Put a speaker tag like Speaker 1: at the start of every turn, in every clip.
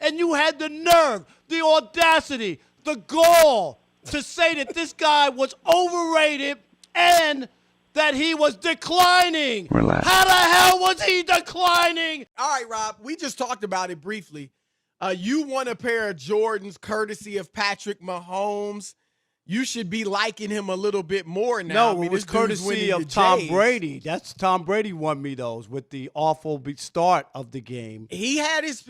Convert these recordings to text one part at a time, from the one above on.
Speaker 1: and you had the nerve, the audacity, the gall to say that this guy was overrated and that he was declining.
Speaker 2: Relax.
Speaker 1: How the hell was he declining?
Speaker 3: All right, Rob, we just talked about it briefly. You want a pair of Jordans courtesy of Patrick Mahomes. You should be liking him a little bit more now.
Speaker 1: No, it was courtesy of Tom Brady. That's Tom Brady won me those with the awful start of the game.
Speaker 3: He had his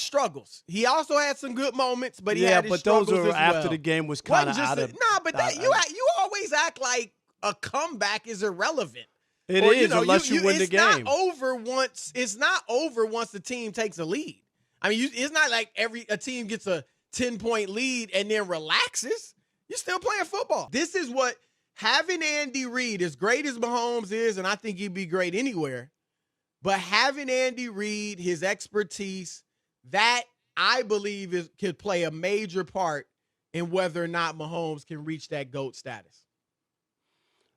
Speaker 3: struggles. He also had some good moments, but he had his struggles
Speaker 1: those are
Speaker 3: as
Speaker 1: after
Speaker 3: well.
Speaker 1: the game was kind of out of.
Speaker 3: Nah, but you always act like a comeback is irrelevant.
Speaker 1: It is, unless you win the game.
Speaker 3: It's not over once the team takes a lead. I mean, it's not like a team gets a 10-point lead and then relaxes. You're still playing football. This is what having Andy Reid, as great as Mahomes is, and I think he'd be great anywhere, but having Andy Reid, his expertise, that I believe could play a major part in whether or not Mahomes can reach that GOAT status.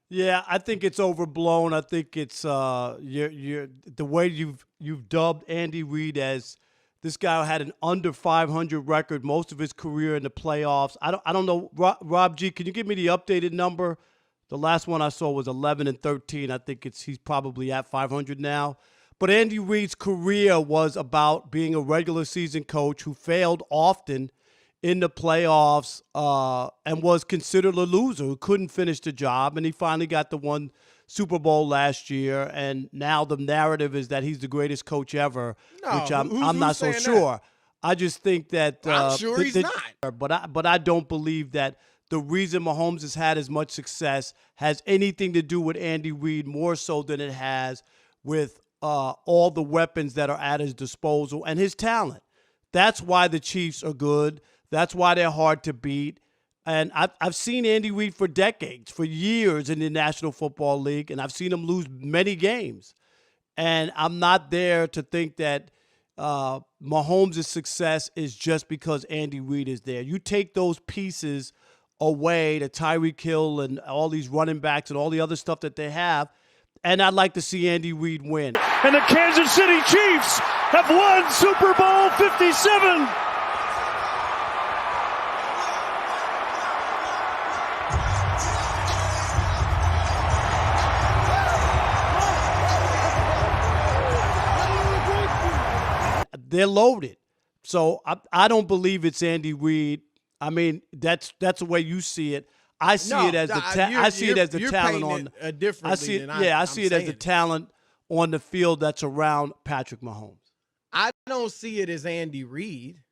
Speaker 1: Yeah, I think it's overblown. I think it's the way you've dubbed Andy Reid as this guy had an under 500 record most of his career in the playoffs. I don't know, Rob G. Can you give me the updated number? The last one I saw was 11-13. I think he's probably at 500 now. But Andy Reid's career was about being a regular season coach who failed often in the playoffs and was considered a loser who couldn't finish the job. And he finally got the one Super Bowl last year, and now the narrative is that he's the greatest coach ever, which I'm not so sure. That? I just think that
Speaker 3: I'm sure he's not.
Speaker 1: But I don't believe that the reason Mahomes has had as much success has anything to do with Andy Reid more so than it has with all the weapons that are at his disposal and his talent. That's why the Chiefs are good. That's why they're hard to beat. And I've seen Andy Reid for decades, for years in the National Football League, and I've seen him lose many games. And I'm not there to think that Mahomes' success is just because Andy Reid is there. You take those pieces away, to Tyreek Hill and all these running backs and all the other stuff that they have, and I'd like to see Andy Reid win.
Speaker 4: And the Kansas City Chiefs have won Super Bowl 57.
Speaker 1: They're loaded. So I don't believe it's Andy Reid. I mean, that's the way you see it. I see it as the talent on the talent on the field that's around Patrick Mahomes.
Speaker 3: I don't see it as Andy Reid.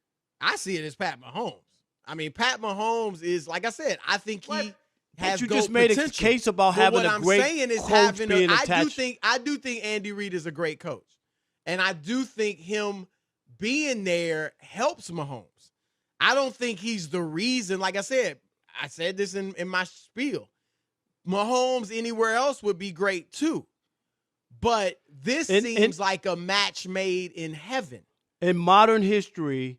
Speaker 3: I see it as Pat Mahomes. I mean, Pat Mahomes is, like I said, I think he has
Speaker 1: you
Speaker 3: GOAT
Speaker 1: just made
Speaker 3: potential.
Speaker 1: a case about having a great coach being attached.
Speaker 3: I do think Andy Reid is a great coach. And I do think him being there helps Mahomes. I don't think he's the reason. Like I said this in my spiel. Mahomes anywhere else would be great too. But this seems like a match made in heaven.
Speaker 1: In modern history,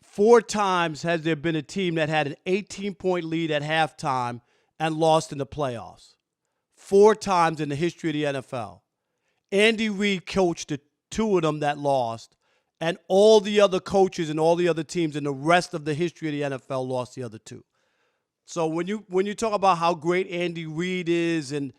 Speaker 1: 4 times has there been a team that had an 18-point lead at halftime and lost in the playoffs. 4 times in the history of the NFL. Andy Reid coached the 2 of them that lost. And all the other coaches and all the other teams in the rest of the history of the NFL lost the other 2. So when you talk about how great Andy Reid is and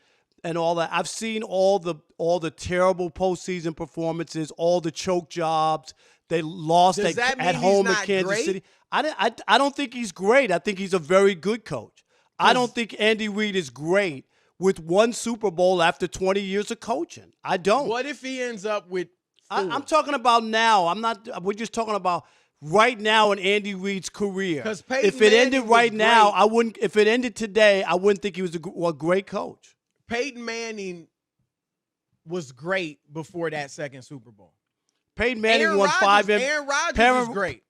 Speaker 1: all that, I've seen all the terrible postseason performances, all the choke jobs. They lost at home in Kansas City. I don't think he's great. I think he's a very good coach. I don't think Andy Reid is great with 1 Super Bowl after 20 years of coaching. I don't.
Speaker 3: What if he ends up with 4?
Speaker 1: I'm talking about now. We're just talking about right now in Andy Reid's career. If it ended right now, I wouldn't. If it ended today, I wouldn't think he was a great coach.
Speaker 3: Peyton Manning was great before that second Super Bowl.
Speaker 1: Peyton Manning won 5.
Speaker 3: Aaron Rodgers was great.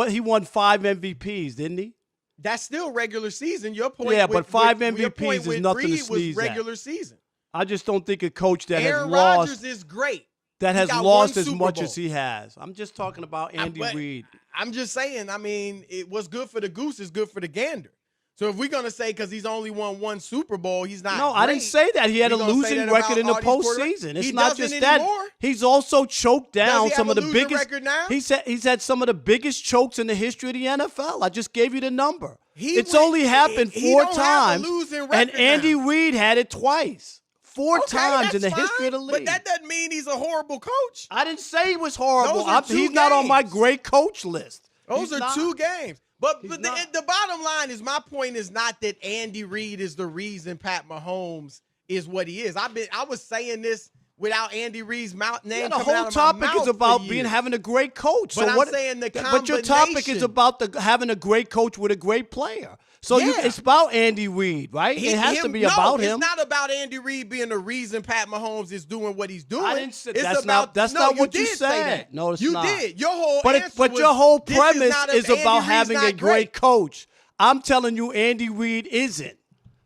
Speaker 1: He won 5 MVPs, didn't he?
Speaker 3: That's still regular season. Your point.
Speaker 1: Yeah, but 5 MVPs is nothing to sneeze
Speaker 3: at. Regular season.
Speaker 1: I just don't think a coach that has lost.
Speaker 3: Aaron Rodgers is great.
Speaker 1: That has lost as much as he has. I'm just talking about Andy Reid.
Speaker 3: I'm just saying, I mean, what's good for the goose is good for the gander. So if we're gonna say because he's only won one Super Bowl, he's not.
Speaker 1: No,
Speaker 3: great,
Speaker 1: I didn't say that. He had a
Speaker 3: we gonna say
Speaker 1: losing
Speaker 3: that
Speaker 1: record in the
Speaker 3: about all these
Speaker 1: postseason.
Speaker 3: quarterbacks?
Speaker 1: It's
Speaker 3: He
Speaker 1: not
Speaker 3: doesn't
Speaker 1: just that.
Speaker 3: anymore?
Speaker 1: He's also choked
Speaker 3: Does
Speaker 1: down
Speaker 3: he
Speaker 1: some
Speaker 3: have
Speaker 1: of
Speaker 3: a
Speaker 1: the
Speaker 3: losing
Speaker 1: biggest.
Speaker 3: record now?
Speaker 1: He's had some of the biggest chokes in the history of the NFL. I just gave you the number.
Speaker 3: It's
Speaker 1: only happened four
Speaker 3: don't
Speaker 1: times,
Speaker 3: have a losing
Speaker 1: and
Speaker 3: record
Speaker 1: Andy
Speaker 3: now.
Speaker 1: Reid had it twice. Four
Speaker 3: Okay,
Speaker 1: times in
Speaker 3: that's
Speaker 1: the history of the
Speaker 3: fine,
Speaker 1: league.
Speaker 3: But that doesn't mean he's a horrible coach.
Speaker 1: I didn't say he was horrible.
Speaker 3: Those are two
Speaker 1: He's not on my
Speaker 3: games.
Speaker 1: great coach list.
Speaker 3: Those
Speaker 1: He's
Speaker 3: are
Speaker 1: not.
Speaker 3: 2 games. But
Speaker 1: He's
Speaker 3: the
Speaker 1: not.
Speaker 3: bottom line is, my point is not that Andy Reid is the reason Pat Mahomes is what he is. I was saying this without Andy Reid's name
Speaker 1: Yeah, the
Speaker 3: coming
Speaker 1: whole
Speaker 3: out of my
Speaker 1: topic
Speaker 3: mouth
Speaker 1: is about
Speaker 3: for years.
Speaker 1: having a great coach.
Speaker 3: But
Speaker 1: so
Speaker 3: I'm saying the
Speaker 1: But your topic is
Speaker 3: combination-
Speaker 1: about having a great coach with a great player. So
Speaker 3: Yeah.
Speaker 1: it's about Andy Reid, right? It has to be about him.
Speaker 3: It's not about Andy Reid being the reason Pat Mahomes is doing what he's doing.
Speaker 1: I didn't say
Speaker 3: It's
Speaker 1: that's
Speaker 3: about,
Speaker 1: not what you
Speaker 3: did say
Speaker 1: said.
Speaker 3: that.
Speaker 1: No, it's
Speaker 3: you
Speaker 1: not.
Speaker 3: did. Your whole
Speaker 1: But
Speaker 3: answer was,
Speaker 1: your whole
Speaker 3: this
Speaker 1: premise
Speaker 3: not
Speaker 1: is
Speaker 3: Andy
Speaker 1: about
Speaker 3: Reid's
Speaker 1: having
Speaker 3: not
Speaker 1: a great coach. I'm telling you, Andy Reid isn't.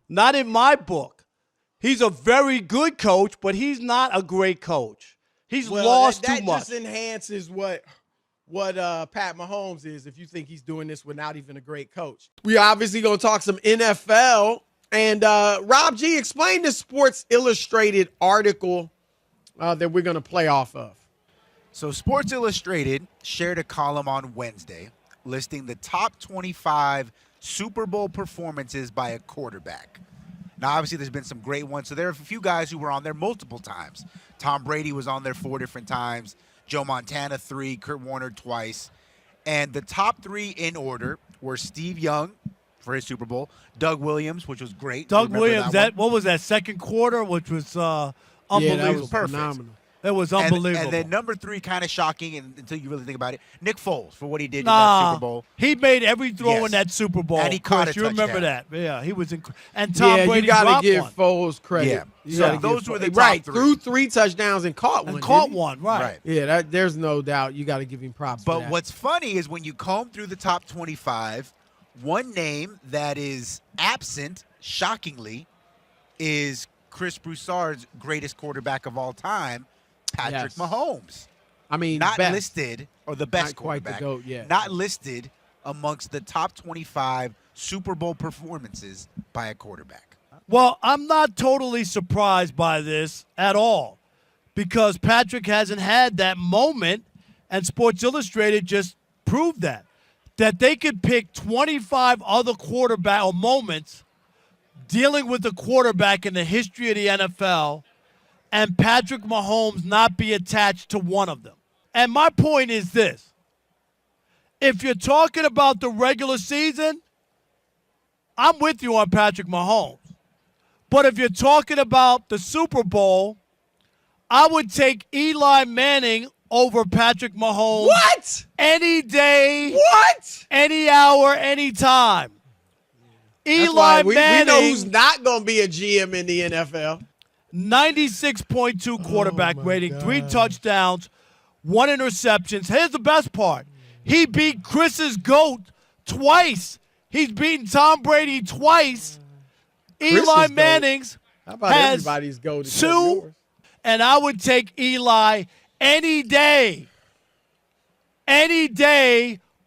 Speaker 1: Not in my book. He's a very good coach, but he's not a great coach. He's lost
Speaker 3: that
Speaker 1: too much.
Speaker 3: just enhances what Pat Mahomes is if you think he's doing this without even a great coach. We obviously going to talk some NFL. And Rob G, explain the Sports Illustrated article that we're going to play off of.
Speaker 2: So Sports Illustrated shared a column on Wednesday listing the top 25 Super Bowl performances by a quarterback. Now, obviously, there's been some great ones. So there are a few guys who were on there multiple times. Tom Brady was on there 4 different times. Joe Montana 3, Kurt Warner twice. And the top 3 in order were Steve Young for his Super Bowl, Doug Williams, which was great.
Speaker 1: Doug
Speaker 2: Remember
Speaker 1: Williams,
Speaker 2: that one?
Speaker 1: what was that, second quarter, which was unbelievable.
Speaker 3: Yeah, that was
Speaker 2: Perfect.
Speaker 3: phenomenal.
Speaker 1: It was
Speaker 2: And
Speaker 1: unbelievable.
Speaker 2: then number 3, kind of shocking until you really think about it, Nick Foles for what he did in that Super Bowl.
Speaker 1: He made every throw
Speaker 2: Yes.
Speaker 1: in that Super Bowl.
Speaker 2: And he caught
Speaker 1: Chris,
Speaker 2: a
Speaker 1: you remember
Speaker 2: touchdown.
Speaker 1: that. Yeah, he was and Tom
Speaker 3: Yeah,
Speaker 1: Brady
Speaker 3: you got
Speaker 1: dropped
Speaker 3: to give
Speaker 1: one.
Speaker 3: Foles credit.
Speaker 2: Yeah.
Speaker 3: You
Speaker 2: So
Speaker 3: gotta
Speaker 2: those
Speaker 3: give
Speaker 2: were
Speaker 3: Foles-
Speaker 2: the top
Speaker 3: right,
Speaker 2: 3.
Speaker 3: threw 3 touchdowns and caught one.
Speaker 1: And caught
Speaker 3: didn't he?
Speaker 1: one, right.
Speaker 2: Right.
Speaker 3: Yeah, there's no doubt. You got to give him props. for
Speaker 2: But
Speaker 3: that.
Speaker 2: what's funny is when you comb through the top 25, one name that is absent, shockingly, is Chris Broussard's greatest quarterback of all time, Patrick
Speaker 3: Yes.
Speaker 2: Mahomes.
Speaker 3: I mean,
Speaker 2: Not
Speaker 3: best.
Speaker 2: listed, or the best
Speaker 3: Not quite the
Speaker 2: quarterback.
Speaker 3: GOAT, yeah.
Speaker 2: Not listed amongst the top 25 Super Bowl performances by a quarterback.
Speaker 1: Well, I'm not totally surprised by this at all because Patrick hasn't had that moment, and Sports Illustrated just proved that they could pick 25 other quarterback or moments dealing with the quarterback in the history of the NFL and Patrick Mahomes not be attached to one of them. And my point is this. If you're talking about the regular season, I'm with you on Patrick Mahomes. But if you're talking about the Super Bowl, I would take Eli Manning over Patrick Mahomes.
Speaker 3: What?
Speaker 1: Any day,
Speaker 3: What?
Speaker 1: any hour, any time.
Speaker 3: That's why
Speaker 1: Eli
Speaker 3: we
Speaker 1: Manning,
Speaker 3: know who's not going to be a GM in the NFL.
Speaker 1: 96.2 quarterback rating, 3 touchdowns, 1 interceptions. Here's the best part. He beat Chris's GOAT twice. He's beaten Tom Brady twice. Eli
Speaker 3: GOAT.
Speaker 1: Manning's
Speaker 3: How about
Speaker 1: has
Speaker 3: everybody's go to
Speaker 1: 2, and I would take Eli any day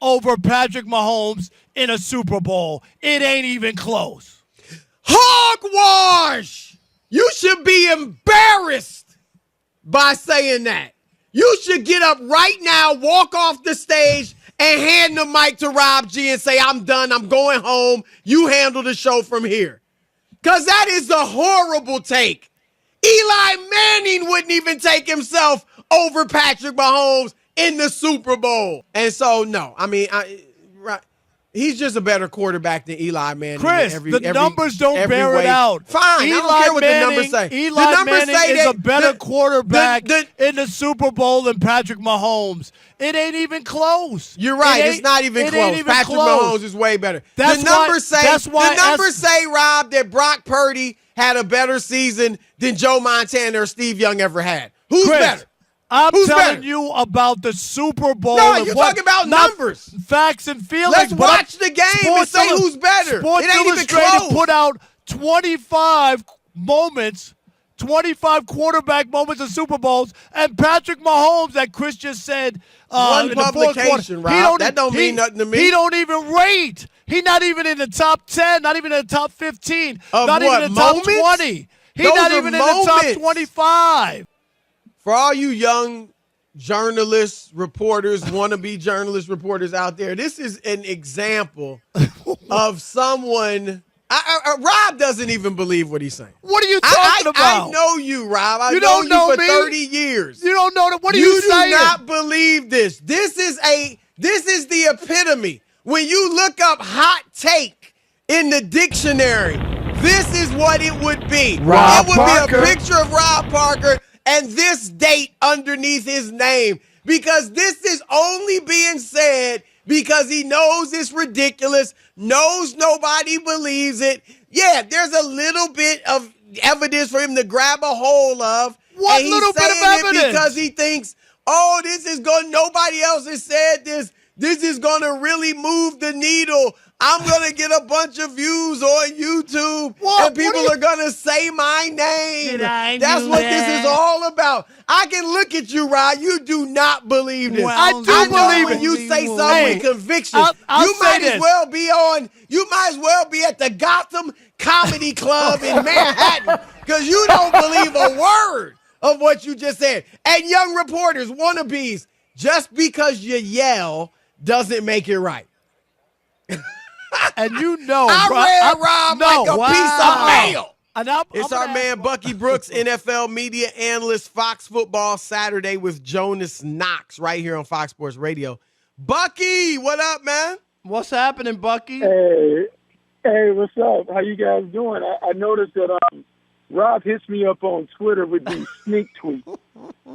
Speaker 1: over Patrick Mahomes in a Super Bowl. It ain't even close.
Speaker 3: Hogwash! You should be embarrassed by saying that. You should get up right now, walk off the stage, and hand the mic to Rob G and say, I'm done. I'm going home. You handle the show from here. Because that is a horrible take. Eli Manning wouldn't even take himself over Patrick Mahomes in the Super Bowl. And so, no. I mean, he's just a better quarterback than Eli Manning.
Speaker 1: Chris, the numbers don't bear it out.
Speaker 3: Fine, I don't care what the numbers say.
Speaker 1: Eli
Speaker 3: The numbers
Speaker 1: Manning
Speaker 3: say
Speaker 1: is
Speaker 3: that
Speaker 1: a better quarterback
Speaker 3: the-
Speaker 1: in the Super Bowl than Patrick Mahomes. It ain't even close.
Speaker 3: You're right. It's not even close. Patrick Mahomes is way better. The numbers say, Rob, that Brock Purdy had a better season than Joe Montana or Steve Young ever had. Who's
Speaker 1: Chris,
Speaker 3: better?
Speaker 1: I'm
Speaker 3: Who's
Speaker 1: telling
Speaker 3: better?
Speaker 1: you about the Super Bowl.
Speaker 3: No,
Speaker 1: and
Speaker 3: you're
Speaker 1: what-
Speaker 3: talking about
Speaker 1: not
Speaker 3: numbers.
Speaker 1: Facts and feelings.
Speaker 3: Let's
Speaker 1: but
Speaker 3: watch the game and
Speaker 1: Sports
Speaker 3: say who's better.
Speaker 1: Sports
Speaker 3: It ain't even
Speaker 1: Illustrated
Speaker 3: close.
Speaker 1: put out 25 moments, 25 quarterback moments of Super Bowls, and Patrick Mahomes, that Chris just said,
Speaker 3: One
Speaker 1: in the fourth
Speaker 3: publication,
Speaker 1: quarter,
Speaker 3: Rob. That don't mean nothing to me.
Speaker 1: He don't even rate He's not even in the top 10, not even in the top 15,
Speaker 3: Of
Speaker 1: not
Speaker 3: what,
Speaker 1: even in the top
Speaker 3: moments?
Speaker 1: 20. He's
Speaker 3: Those
Speaker 1: not
Speaker 3: are
Speaker 1: even in the top
Speaker 3: moments.
Speaker 1: 25.
Speaker 3: For all you young journalists, reporters, wannabe journalist reporters out there, this is an example of someone. Rob doesn't even believe what he's saying.
Speaker 1: What are you talking about?
Speaker 3: I know you, Rob. I
Speaker 1: You
Speaker 3: know
Speaker 1: don't know
Speaker 3: you for
Speaker 1: me?
Speaker 3: 30 years.
Speaker 1: You don't know that. What are
Speaker 3: You
Speaker 1: you
Speaker 3: do
Speaker 1: saying?
Speaker 3: not believe this. This is the epitome. When you look up hot take in the dictionary, this is what it would be.
Speaker 1: Rob
Speaker 3: it would
Speaker 1: Parker.
Speaker 3: be a picture of Rob Parker and this date underneath his name, because this is only being said because he knows it's ridiculous, knows nobody believes it. Yeah, there's a little bit of evidence for him to grab a hold of.
Speaker 1: What
Speaker 3: and
Speaker 1: little
Speaker 3: he's
Speaker 1: bit of
Speaker 3: saying it
Speaker 1: evidence?
Speaker 3: because he thinks, oh, nobody else has said this. This is going to really move the needle. I'm going to get a bunch of views on YouTube, and people are going to say my name. That's what this is all about. I can look at you, Rod. You do not believe this.
Speaker 1: Well, I do
Speaker 3: know
Speaker 1: believe
Speaker 3: when
Speaker 1: it.
Speaker 3: you say something with conviction.
Speaker 1: I'll
Speaker 3: You
Speaker 1: say
Speaker 3: might
Speaker 1: this.
Speaker 3: You might as well be at the Gotham Comedy Club in Manhattan, because you don't believe a word of what you just said. And young reporters, wannabes, just because you yell doesn't make it right.
Speaker 1: And you know,
Speaker 3: I read Rob like a piece of mail.
Speaker 1: And
Speaker 3: It's our man Bucky Brooks, NFL media analyst, Fox Football Saturday with Jonas Knox right here on Fox Sports Radio. Bucky, what up, man?
Speaker 1: What's happening, Bucky?
Speaker 5: Hey, what's up? How you guys doing? I noticed that Rob hits me up on Twitter with these sneak tweets.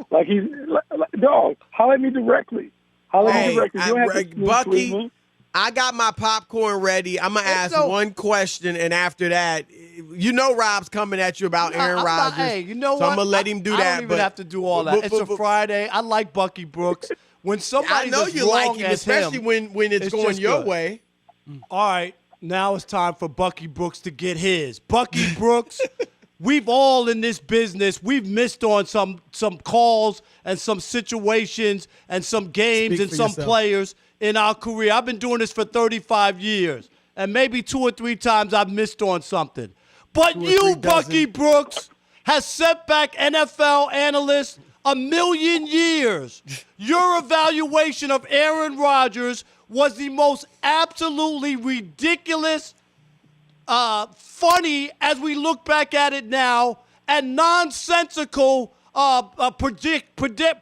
Speaker 5: Like he's like, dog, holler at me directly. Holler at me directly. You don't have to sneak
Speaker 3: Bucky,
Speaker 5: tweet me.
Speaker 3: I got my popcorn ready. I'm going to ask one question, and after that, you know Rob's coming at you about Aaron Rodgers.
Speaker 1: Hey, you know
Speaker 3: so
Speaker 1: what?
Speaker 3: I'm going to let him do
Speaker 1: I
Speaker 3: that.
Speaker 1: don't even have to do all that. It's a Friday. I like Bucky Brooks. When
Speaker 3: I
Speaker 1: somebody's
Speaker 3: know
Speaker 1: as
Speaker 3: you
Speaker 1: wrong
Speaker 3: like him,
Speaker 1: as
Speaker 3: especially
Speaker 1: him,
Speaker 3: when it's going
Speaker 1: just
Speaker 3: your
Speaker 1: good.
Speaker 3: way.
Speaker 1: All right, now it's time for Bucky Brooks to get his. Bucky Brooks, we've all in this business, we've missed on some calls and some situations and some games
Speaker 3: Speak
Speaker 1: and
Speaker 3: for
Speaker 1: some
Speaker 3: yourself.
Speaker 1: players in our career. I've been doing this for 35 years, and maybe 2 or 3 times I've missed on something. But
Speaker 3: 2 or
Speaker 1: you,
Speaker 3: 3
Speaker 1: Bucky
Speaker 3: dozen.
Speaker 1: Brooks, has set back NFL analysts a million years. Your evaluation of Aaron Rodgers was the most absolutely ridiculous, funny as we look back at it now, and nonsensical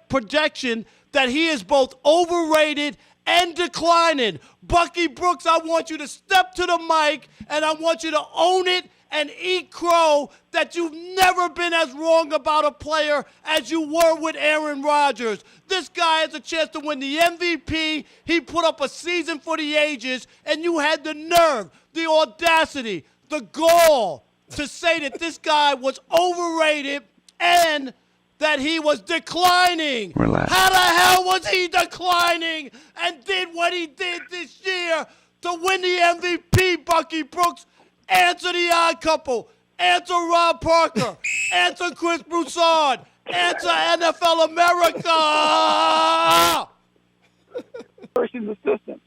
Speaker 1: projection that he is both overrated and declining. Bucky Brooks, I want you to step to the mic, and I want you to own it and eat crow that you've never been as wrong about a player as you were with Aaron Rodgers. This guy has a chance to win the MVP. He put up a season for the ages, and you had the nerve, the audacity, the gall to say that this guy was overrated and that he was declining.
Speaker 6: Relax.
Speaker 1: How the hell was he declining and did what he did this year to win the MVP, Bucky Brooks? Answer the odd couple. Answer Rob Parker. Answer Chris Broussard. Answer NFL America.
Speaker 5: First in the system.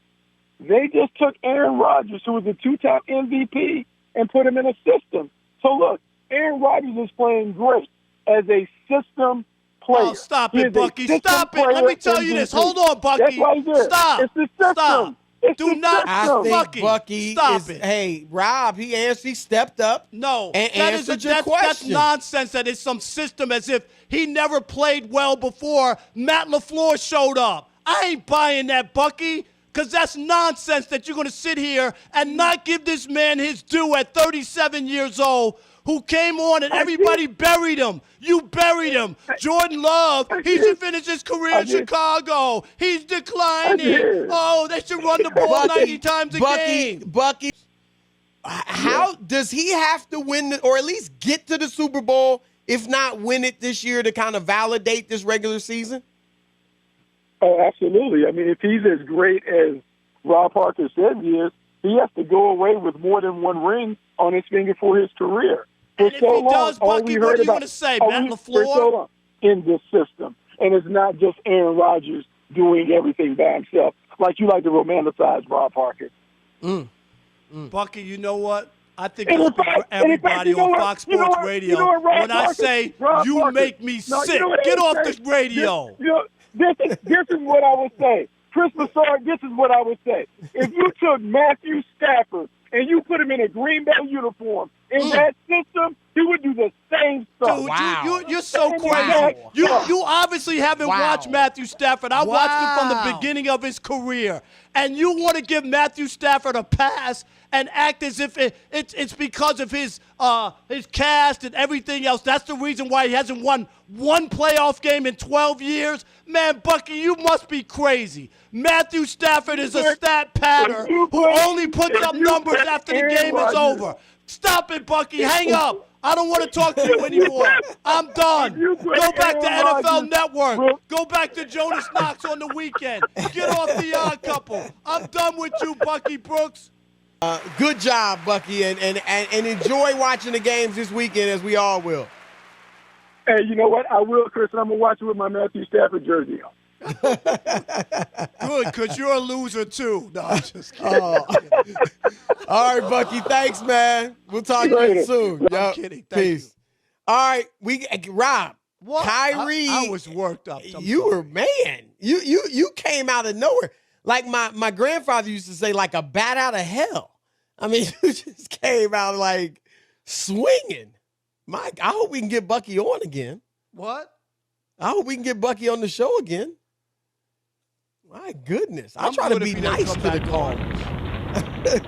Speaker 5: They just took Aaron Rodgers, who was a 2-time MVP, and put him in a system. So look, Aaron Rodgers is playing great as a system player.
Speaker 1: Oh, stop
Speaker 5: He
Speaker 1: it,
Speaker 5: is a
Speaker 1: Bucky.
Speaker 5: system
Speaker 1: Stop it. Let me
Speaker 5: player
Speaker 1: tell you this.
Speaker 5: MVP.
Speaker 1: Hold on, Bucky.
Speaker 5: That's why he's there.
Speaker 1: Stop.
Speaker 5: It's the system.
Speaker 1: Stop.
Speaker 5: It's
Speaker 1: Do
Speaker 5: the
Speaker 1: not-
Speaker 3: I
Speaker 5: system.
Speaker 3: think Bucky
Speaker 1: stop
Speaker 3: is,
Speaker 1: it.
Speaker 3: hey, Rob, he stepped up.
Speaker 1: No,
Speaker 3: And
Speaker 1: that is
Speaker 3: answered your
Speaker 1: that's
Speaker 3: question.
Speaker 1: nonsense. That is some system as if he never played well before Matt LaFleur showed up. I ain't buying that, Bucky, because that's nonsense that you're going to sit here and not give this man his due at 37 years old, who came on and everybody buried him. You buried him. Jordan Love, he should finish his career in Chicago. He's declining. Oh, they should run the ball 90 times a game.
Speaker 3: Bucky, how does he have to win or at least get to the Super Bowl, if not win it this year, to kind of validate this regular season?
Speaker 5: Oh, absolutely. I mean, if he's as great as Rob Parker says he is, he has to go away with more than one ring on his finger for his career. For
Speaker 1: And if
Speaker 5: so
Speaker 1: he
Speaker 5: long,
Speaker 1: does,
Speaker 5: all
Speaker 1: Bucky,
Speaker 5: we
Speaker 1: what
Speaker 5: heard
Speaker 1: are you
Speaker 5: about-
Speaker 1: going to say,
Speaker 5: all
Speaker 1: Matt
Speaker 5: we-
Speaker 1: LaFleur?
Speaker 5: For so long in this system. And it's not just Aaron Rodgers doing everything by himself, like you like to romanticize Rob Parker.
Speaker 1: Bucky, you know what? I think
Speaker 5: And
Speaker 1: it's
Speaker 5: in fact-
Speaker 1: for everybody
Speaker 5: you know
Speaker 1: on
Speaker 5: what?
Speaker 1: Fox
Speaker 5: You know
Speaker 1: Sports
Speaker 5: what?
Speaker 1: Radio.
Speaker 5: You know what, Rob
Speaker 1: When I
Speaker 5: Parker?
Speaker 1: say
Speaker 5: Rob
Speaker 1: you
Speaker 5: Parker.
Speaker 1: make me
Speaker 5: No,
Speaker 1: sick,
Speaker 5: you know what
Speaker 1: get
Speaker 5: I
Speaker 1: off
Speaker 5: would
Speaker 1: this
Speaker 5: say?
Speaker 1: radio.
Speaker 5: This is what I would say. Chris Broussard, this is what I would say. If you took Matthew Stafford and you put him in a Green Bay uniform in that system, he would do the same stuff.
Speaker 1: Dude,
Speaker 3: Wow.
Speaker 1: you're so
Speaker 5: Wow.
Speaker 1: crazy.
Speaker 5: Wow.
Speaker 1: You obviously haven't
Speaker 3: Wow.
Speaker 1: watched Matthew Stafford. I watched him from the
Speaker 3: Wow.
Speaker 1: beginning of his career. And you want to give Matthew Stafford a pass and act as if it's because of his cast and everything else. That's the reason why he hasn't won one playoff game in 12 years. Man, Bucky, you must be crazy. Matthew Stafford is a stat patter who only puts up numbers after the game is over. Stop it, Bucky. Hang up. I don't want to talk to you anymore. I'm done. Go back to NFL Network. Go back to Jonas Knox on the weekend. Get off the Odd Couple. I'm done with you, Bucky Brooks.
Speaker 3: Good job, Bucky, and enjoy watching the games this weekend as we all will.
Speaker 5: Hey, you know what? I will, Chris, and I'm going to watch it with my Matthew Stafford jersey on.
Speaker 1: Good, because you're a loser, too. No, I'm just kidding.
Speaker 3: All right, Bucky. Thanks, man. We'll talk to you
Speaker 5: Later.
Speaker 3: soon.
Speaker 1: I'm
Speaker 3: Yup.
Speaker 1: kidding. Thank
Speaker 3: Peace. All right, Rob.
Speaker 1: What?
Speaker 3: Kyrie,
Speaker 1: I was worked up. I'm
Speaker 3: you
Speaker 1: sorry.
Speaker 3: were man. You came out of nowhere. Like my grandfather used to say, like a bat out of hell. I mean, you just came out like swinging. Mike, I hope we can get Bucky on again.
Speaker 1: What?
Speaker 3: I hope we can get Bucky on the show again. My goodness. I
Speaker 1: I'm
Speaker 3: try to
Speaker 1: good
Speaker 3: be
Speaker 1: if he doesn't
Speaker 3: nice
Speaker 1: come
Speaker 3: to the
Speaker 1: back
Speaker 3: callers.